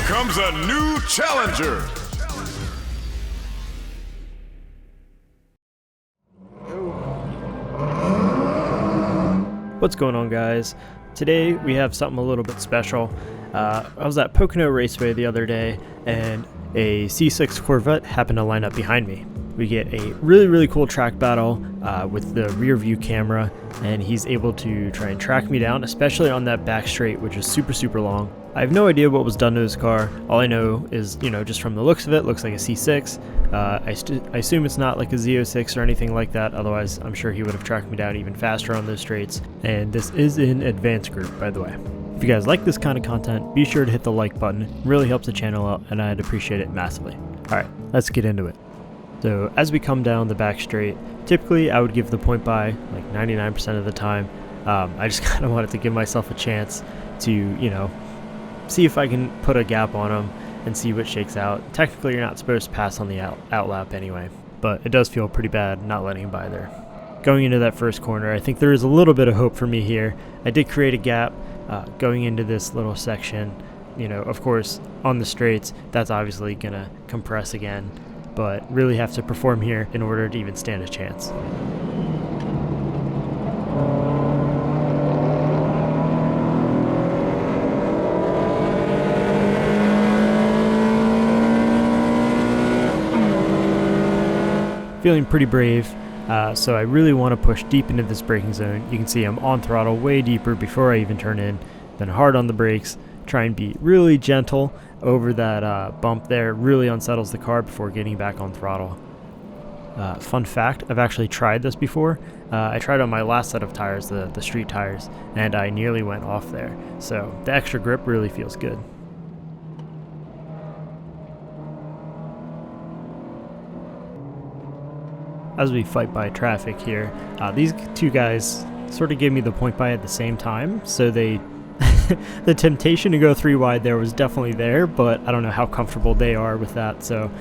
comes a new challenger. What's going on, guys? Today we have something a little bit special. I was at Pocono Raceway the other day and a C6 Corvette happened to line up behind me. We get a really cool track battle with the rear view camera, and he's able to try and track me down, especially on that back straight, which is super long. I have no idea what was done to his car. All I know is, just from the looks of it, looks like a C6. I assume it's not like a Z06 or anything like that, otherwise I'm sure he would have tracked me down even faster on those straights. And this is in advanced group, by the way. If you guys like this kind of content, be sure to hit the like button. It really helps the channel out, and I'd appreciate it massively. Alright, let's get into it. So as we come down the back straight, typically I would give the point by like 99% of the time. I just kind of wanted to give myself a chance to, see if I can put a gap on him and see what shakes out. Technically you're not supposed to pass on the out lap anyway, but it does feel pretty bad not letting him by there. Going into that first corner, I think there is a little bit of hope for me here. I did create a gap going into this little section. Of course, on the straights, that's obviously gonna compress again, but really have to perform here in order to even stand a chance. Feeling pretty brave, so I really want to push deep into this braking zone. You can see I'm on throttle way deeper before I even turn in, then hard on the brakes, try and be really gentle over that bump there. Really unsettles the car before getting back on throttle. Fun fact, I've actually tried this before. I tried on my last set of tires, the street tires, and I nearly went off there. So the extra grip really feels good. As we fight by traffic here, these two guys sort of gave me the point by at the same time, so the temptation to go 3 wide there was definitely there, but I don't know how comfortable they are with that, so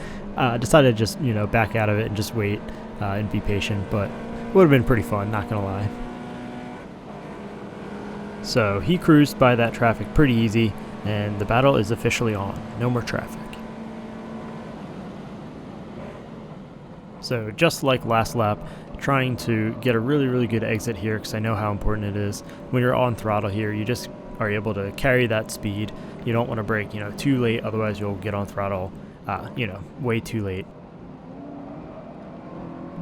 decided to just back out of it and just wait and be patient, but it would have been pretty fun, not gonna lie. So he cruised by that traffic pretty easy, and the battle is officially on. No more traffic. So just like last lap, trying to get a really good exit here, because I know how important it is. When you're on throttle here, you just are able to carry that speed. You don't want to brake too late, otherwise you'll get on throttle way too late.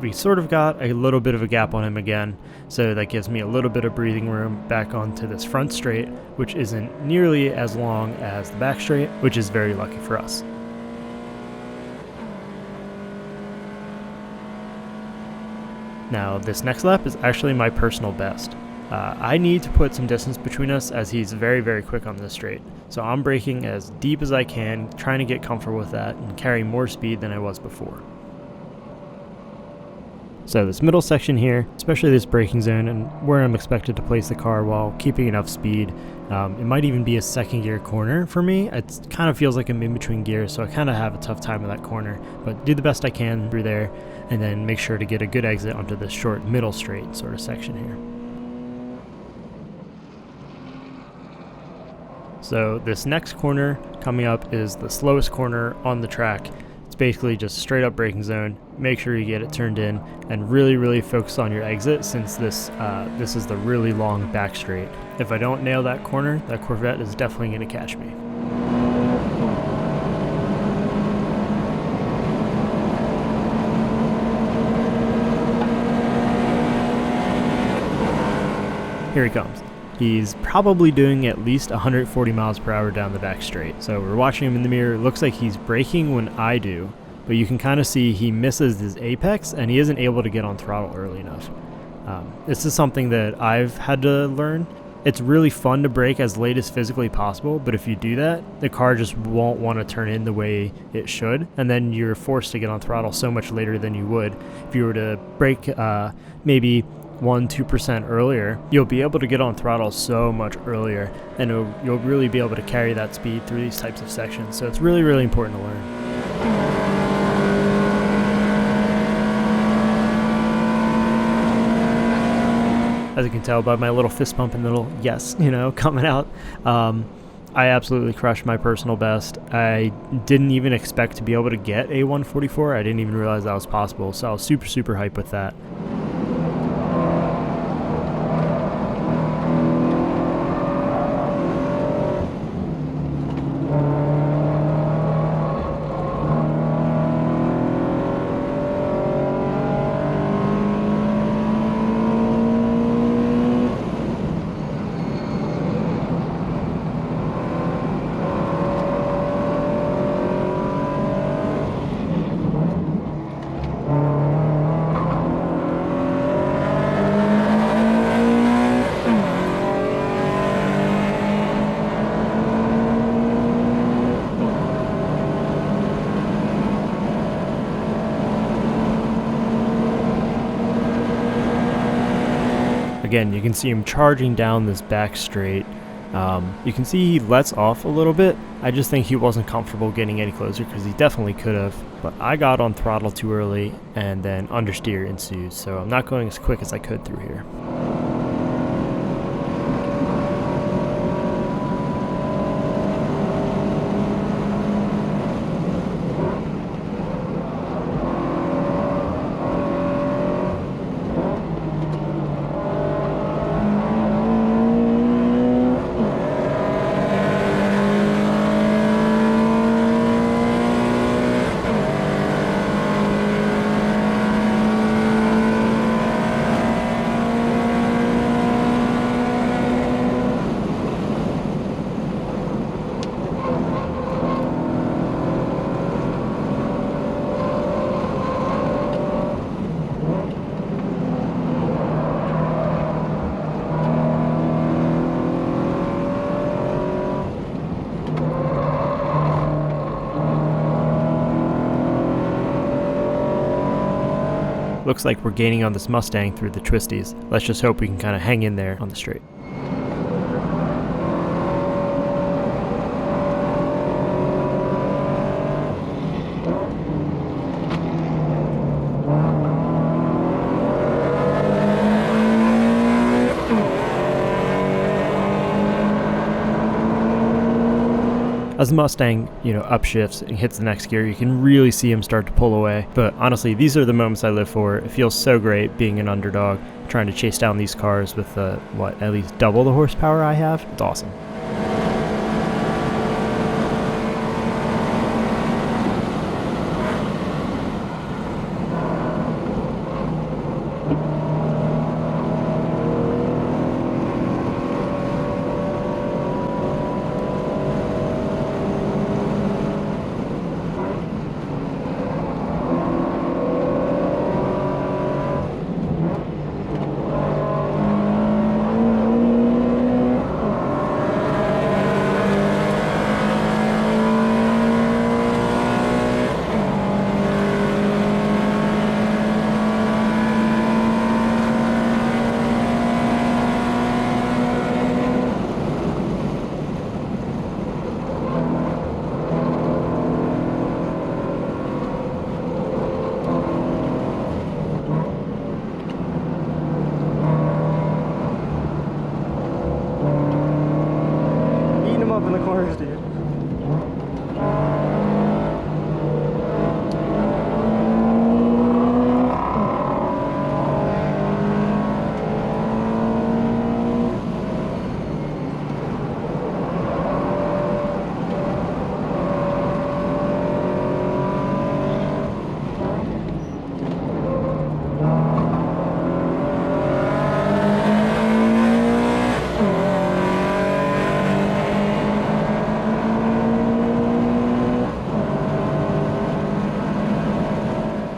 We sort of got a little bit of a gap on him again, so that gives me a little bit of breathing room back onto this front straight, which isn't nearly as long as the back straight, which is very lucky for us. Now, this next lap is actually my personal best. I need to put some distance between us as he's very quick on this straight. So I'm braking as deep as I can, trying to get comfortable with that and carry more speed than I was before. So this middle section here, especially this braking zone and where I'm expected to place the car while keeping enough speed, it might even be a second gear corner for me. It kind of feels like I'm in between gears, so I kind of have a tough time with that corner, but do the best I can through there and then make sure to get a good exit onto this short middle straight sort of section here. So this next corner coming up is the slowest corner on the track. It's basically just straight up braking zone. Make sure you get it turned in and really focus on your exit, since this is the really long back straight. If I don't nail that corner, that Corvette is definitely going to catch me. Here he comes. He's probably doing at least 140 miles per hour down the back straight. So we're watching him in the mirror. It looks like he's braking when I do, but you can kind of see he misses his apex and he isn't able to get on throttle early enough. This is something that I've had to learn. It's really fun to brake as late as physically possible, but if you do that, the car just won't want to turn in the way it should, and then you're forced to get on throttle so much later than you would if you were to brake maybe 1-2% earlier. You'll be able to get on throttle so much earlier, and you'll really be able to carry that speed through these types of sections. So it's really important to learn. As you can tell by my little fist pump and little yes, coming out. I absolutely crushed my personal best. I didn't even expect to be able to get a 144. I didn't even realize that was possible, so I was super hyped with that. Again, you can see him charging down this back straight. You can see he lets off a little bit. I just think he wasn't comfortable getting any closer because he definitely could have. But I got on throttle too early and then understeer ensued, so I'm not going as quick as I could through here. Looks like we're gaining on this Mustang through the twisties. Let's just hope we can kind of hang in there on the straight. As the Mustang, upshifts and hits the next gear, you can really see him start to pull away. But honestly, these are the moments I live for. It feels so great being an underdog, trying to chase down these cars with, at least double the horsepower I have. It's awesome.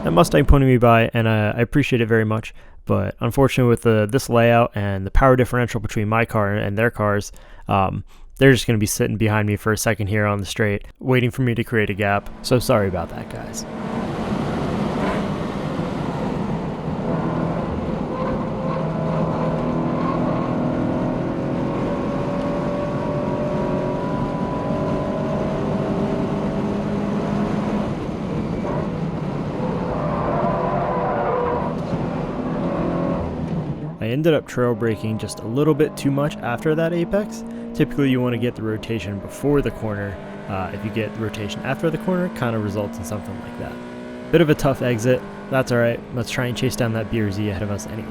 That Mustang pointed me by, and I appreciate it very much, but unfortunately with this layout and the power differential between my car and their cars, they're just going to be sitting behind me for a second here on the straight, waiting for me to create a gap. So sorry about that, guys. I I ended up trail braking just a little bit too much after that apex. Typically you want to get the rotation before the corner. If you get the rotation after the corner, it kind of results in something like that. Bit of a tough exit, that's alright, let's try and chase down that BRZ ahead of us anyway.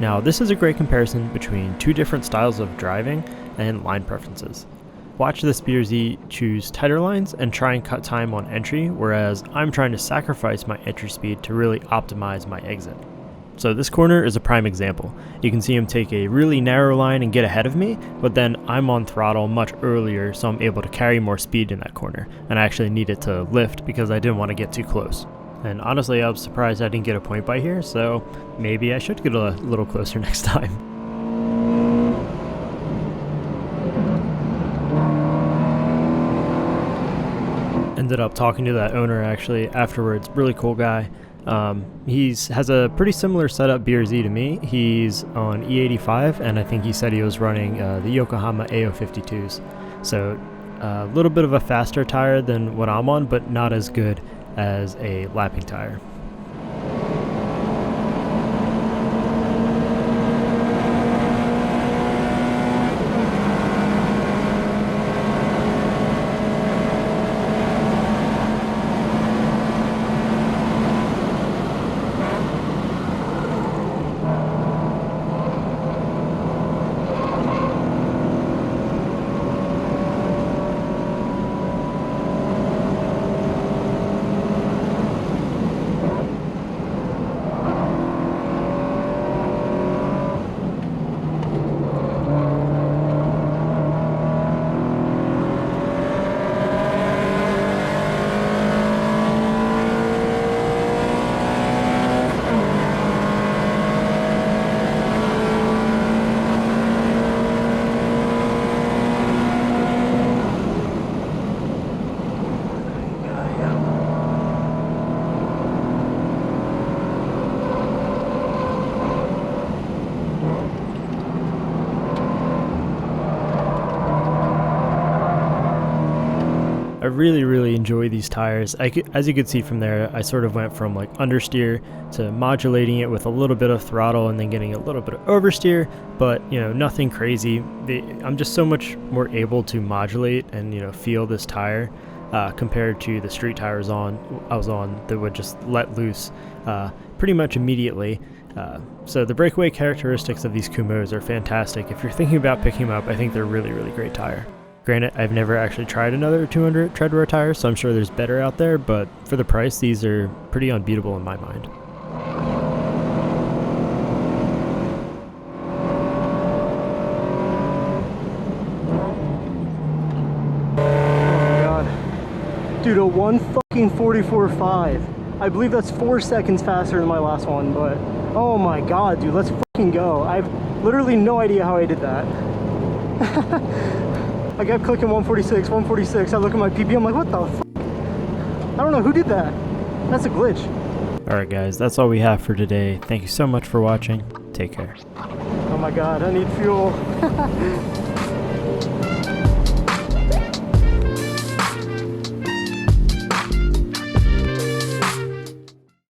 Now this is a great comparison between two different styles of driving and line preferences. Watch this BRZ choose tighter lines and try and cut time on entry, whereas I'm trying to sacrifice my entry speed to really optimize my exit. So this corner is a prime example. You can see him take a really narrow line and get ahead of me, but then I'm on throttle much earlier, so I'm able to carry more speed in that corner, and I actually needed to lift because I didn't want to get too close. And honestly, I was surprised I didn't get a point by here, so maybe I should get a little closer next time. Ended up talking to that owner actually afterwards, really cool guy. He has a pretty similar setup BRZ to me. He's on E85, and I think he said he was running the Yokohama AO52s. So a little bit of a faster tire than what I'm on, but not as good as a lapping tire. I really enjoy these tires. As you could see from there, I sort of went from like understeer to modulating it with a little bit of throttle and then getting a little bit of oversteer, but you know, nothing crazy. I'm just so much more able to modulate and, you know, feel this tire compared to the street tires I was on that would just let loose pretty much immediately. So the breakaway characteristics of these kumhos are fantastic. If you're thinking about picking them up, I think they're a really great tire. Granted, I've never actually tried another 200 tread wear tire, so I'm sure there's better out there, but for the price, these are pretty unbeatable in my mind. Oh my god. Dude, a 1:44.5. I believe that's 4 seconds faster than my last one, but oh my god, dude, let's fucking go. I have literally no idea how I did that. I kept clicking 146, 146. I look at my PP, I'm like, what the fuck? I don't know who did that. That's a glitch. Alright guys, that's all we have for today. Thank you so much for watching. Take care. Oh my god, I need fuel.